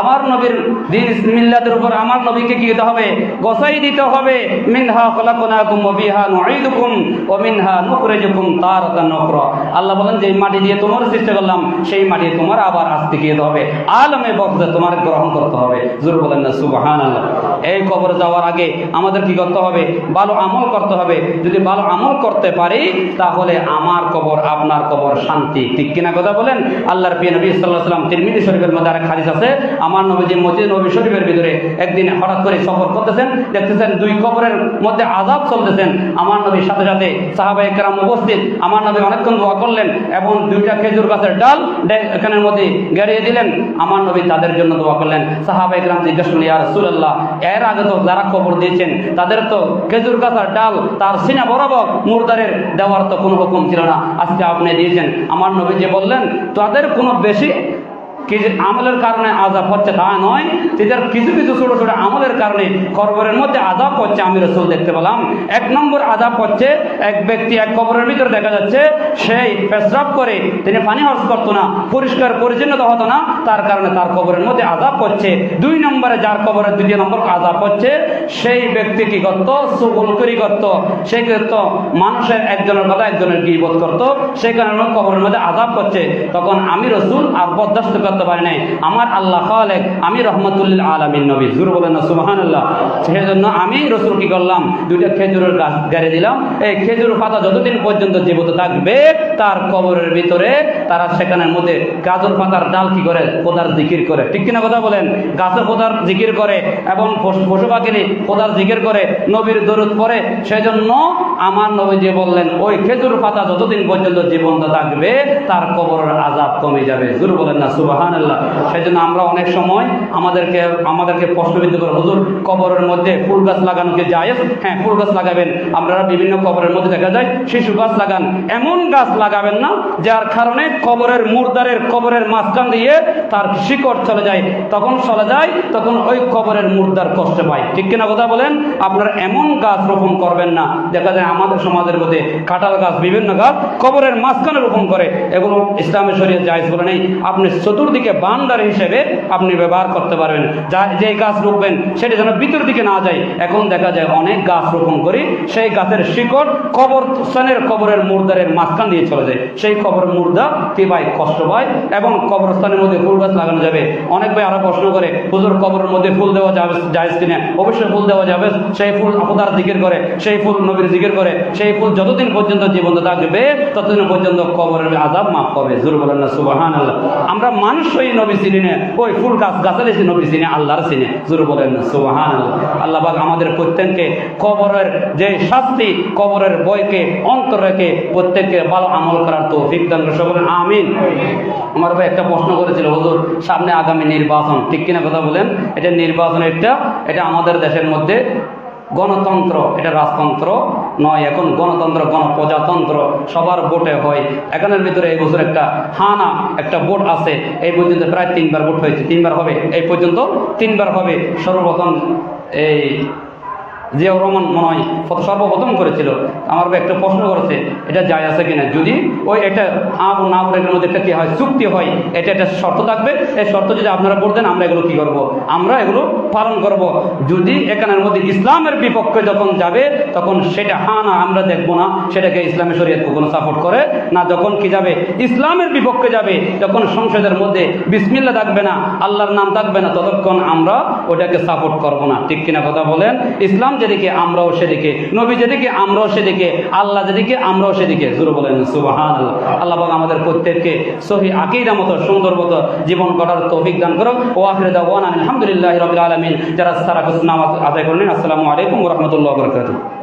আমার নবীর দিন মিল্লাতের উপর আমার নবীকে কি দিতে হবে? গোসাই দিতে হবে। মিনহা খলাকনাকুম ওয়া বিহা নুঈদুকুম ওয়া মিনহা নুখরিজুকুম তারাতান উখরা। আল্লাহ বলেন যে মাটি দিয়ে তোমার সৃষ্টি করলাম, সেই মাটি তোমার আবার আসতে দিতে হবে, আলমে বক্তে তোমার গ্রহণ করতে হবে। জোরে বলেন না সুবহানাল্লাহ। এই কবরে যাওয়ার আগে আমাদের কি করতে হবে? ভালো আমল করতে হবে। যদি ভালো আমল করতে পারি তাহলে আমার কবর, আপনার কবর শান্তি। ঠিক কিনা কথা বলেন? আল্লাহর প্রিয় নবী সাল্লাল্লাহু আলাইহি ওয়াসাল্লাম তিরমিজি শরীফের মধ্যে আরেক হাদিস আছে, আমার নবীজি মসজিদ নবী শরীফের ভিতরে একদিন হঠাৎ করে সফর করতেছেন, দেখতেছেন দুই কবরের মধ্যে আযাব চলতেছেন। আমার নবীর সাথে সাথে সাহাবায়ে কেরাম উপস্থিত। আমার নবী অনেকক্ষণ দোয়া করলেন এবং দুইটা খেজুর গাছের ডাল এখানের মধ্যে গেড়িয়ে দিলেন। আমার নবী তাদের জন্য দোয়া করলেন। সাহাবায়ে কেরাম জিজ্ঞাসা করলেন, ইয়া রাসূলুল্লাহ, এর আগে তো যারা কবর দিয়েছেন তাদের তো খেজুর গাছের ডাল তার সিনা বরাবর মুর্দারের দেওয়ার তো কোনো হুকুম ছিল না, আজকে আপনি দিয়েছেন। আমার নবী যে বললেন তাদের কোনো বেশি আমলের কারণে আযাব হচ্ছে তা নয়, তাদের কিছু কিছু ছোট ছোট আমলের কারণে কবরের মধ্যে আযাব হচ্ছে। আমি রাসূল দেখতে পেলাম এক নম্বর আযাব হচ্ছে, এক ব্যক্তি এক কবরের ভিতরে দেখা যাচ্ছে সেই পেশাব করে, তিনি পানি হজ করতো না, পরিষ্কার পরিচ্ছন্নতা হতো না, তার কারণে তার কবরের মধ্যে আযাব হচ্ছে। দুই নম্বরে যার কবরের দ্বিতীয় নম্বর আযাব হচ্ছে, সেই ব্যক্তি কি করতো? চুগলখড়ি করতো, সে করতো মানুষের একজনের কথা একজনের গীবত করতো, সেই কারণে কবরের মধ্যে আযাব হচ্ছে। তখন আমি রাসূল আর বরদাস্ত করতে পারি নাই। আমার আল্লাহ খালেক, আমি রহমাতুল্লিল আলামিন নবী। জোরে বলেন না সুবহানাল্লাহ। সেই জন্য আমি রাসূল কি করলাম? দুইটা খেজুরের গাছ গাড়ি দিলাম। এই খেজুর পাতা যতদিন পর্যন্ত জীবিত থাকবে তার কবরের ভিতরে তারা সেখানের মধ্যে গাজর পাতার ডাল কি করে? খোদার জিকির করে। ঠিক কিনা কথা বলেন? গাছের খোদার জিকির করে এবং পশু পাখির খোদার জিকির করে, নবীর দরুদ পড়ে। সেজন্য আমার নবীজি বললেন ওই খেজুর পাতা যতদিন পর্যন্ত জীবন্ত থাকবে তার কবরের আযাব কমে যাবে। জোরে বলেন না সুবহানাল্লাহ। সেজন্য আমরা অনেক সময় আমাদেরকে প্রশ্নবিদ্ধ করে, হুজুর কবরের মধ্যে ফুল গাছ লাগানো কি জায়েজ? হ্যাঁ, ফুল গাছ লাগাবেন। আপনারা বিভিন্ন কবরের মধ্যে দেখা যায় শিশু গাছ লাগান। এমন গাছ লাগাবেন না যার কারণে কবরের মুর্দারের কবরের মাঝখান দিয়ে তার শিকড় চলে যায়, তখন ওই কবরের মুর্দার কষ্ট পায়। ঠিক কিনা কথা বলেন? আপনারা এমন গাছ রোপণ করবেন না। দেখা যায় আমাদের সমাজের মধ্যে কাঁঠাল গাছ, বিভিন্ন গাছ কবরের মাঝখানে রোপণ করে, এগুলো ইসলামের শরীয়ত জায়েজ বলে নেই। আপনি চতুর্দিকে বান্দার হিসেবে আপনি ব্যবহার করতে পারবেন। যে গাছ রোপবেন সেটা যেন ভিতর দিকে না যায়। এখন দেখা যায় অনেক গাছ রোপণ করি, সেই গাছের শিকড় কবরের মুর্দারের মাঝখান দিয়ে চলে যায়, সেই কবর মুর্দা কি ভাই কষ্ট পায়। এবং কবরস্থানের মধ্যে ফুল গাছ লাগানো যাবে। অনেক ভাই আরো প্রশ্ন করে, হুজুর কবরের মধ্যে ফুল দেওয়া যাবে জায়েজ কিনা? অবশ্যই ফুল দেওয়া যাবে। সেই ফুল খোদার জিকির করে, সেই ফুল নবীর জিকির করে, সেই ফুল যতদিন পর্যন্ত জীবন্ত থাকবে ততদিন পর্যন্ত কবরের আযাব মাফ হবে। জোরে বলেন না সুবহানাল্লাহ। আমরা মানুষ ওই নবী চিনি না, ওই ফুল গাছ গাছালি নবী চিনি, আল্লাহর চিনি। জোরে বলেন না সুবহানাল্লাহ। আল্লাহ পাক আমাদের প্রত্যেককে কবরের যে শাস্তি, কবরের ভয়কে অন্তর রেখে প্রত্যেককে ভালো আমল করার তৌফিক দান করুন। সকলে আমিন। আমার ভাই একটা প্রশ্ন করেছিল, হুজুর সামনে আগামী নির্বাচন, ঠিক কিনা কথা বলেন? এটা নির্বাচন, এটা আমাদের দেশের মধ্যে গণতন্ত্র, এটা রাজতন্ত্র নয়। এখন গণতন্ত্র, গণপ্রজাতন্ত্র, সবার ভোটে হয়। এখানের ভিতরে এই বছর একটা ভোট আছে। এই পর্যন্ত প্রায় 3বার ভোট হয়েছে, 3বার হবে, এই পর্যন্ত 3বার হবে। সর্বপ্রথম এই জিয়াউর রহমান মনে হয় সর্বপ্রথম করেছিল। আমার একটা প্রশ্ন করেছে এটা যায় আছে কিনা? যদি ওই এটা আব না এর মধ্যে একটা কি হয়, চুক্তি হয়, এটা একটা শর্ত থাকবে। এই শর্ত যদি আপনারা বলতেন, আমরা এগুলো কি করব? আমরা এগুলো পালন করব। যদি এখানের মধ্যে ইসলামের বিপক্ষে যখন যাবে তখন সেটা না, আমরা দেখবো না, সেটাকে ইসলামের শরীয়ত কোনো সাপোর্ট করে না। যখন কি যাবে ইসলামের বিপক্ষে যাবে, যখন সংসদের মধ্যে বিসমিল্লাহ থাকবে না, আল্লাহর নাম থাকবে না, ততক্ষণ আমরা ওটাকে সাপোর্ট করব না। ঠিক কিনা কথা বলেন? ইসলাম যেদিকে আমরাও সেদিকে, নবী যেদিকে আমরাও সেদিকে, আল্লাহ যেদিকে আমরাও সেদিকে। জোরে বলেন সুবহানাল্লাহ। আল্লাহ পাক আমাদের প্রত্যেককে সহিহ আকীদা মতো সুন্দর মতো জীবন গড়ার তৌফিক দান করুন। ওয়া আখিরু দাওয়ানা আলহামদুলিল্লাহি রাব্বিল আলামিন। যারা সারা নামাজ আদায় করলেন, আসসালামু আলাইকুম ওয়া রাহমাতুল্লাহি ওয়া বারাকাতুহু।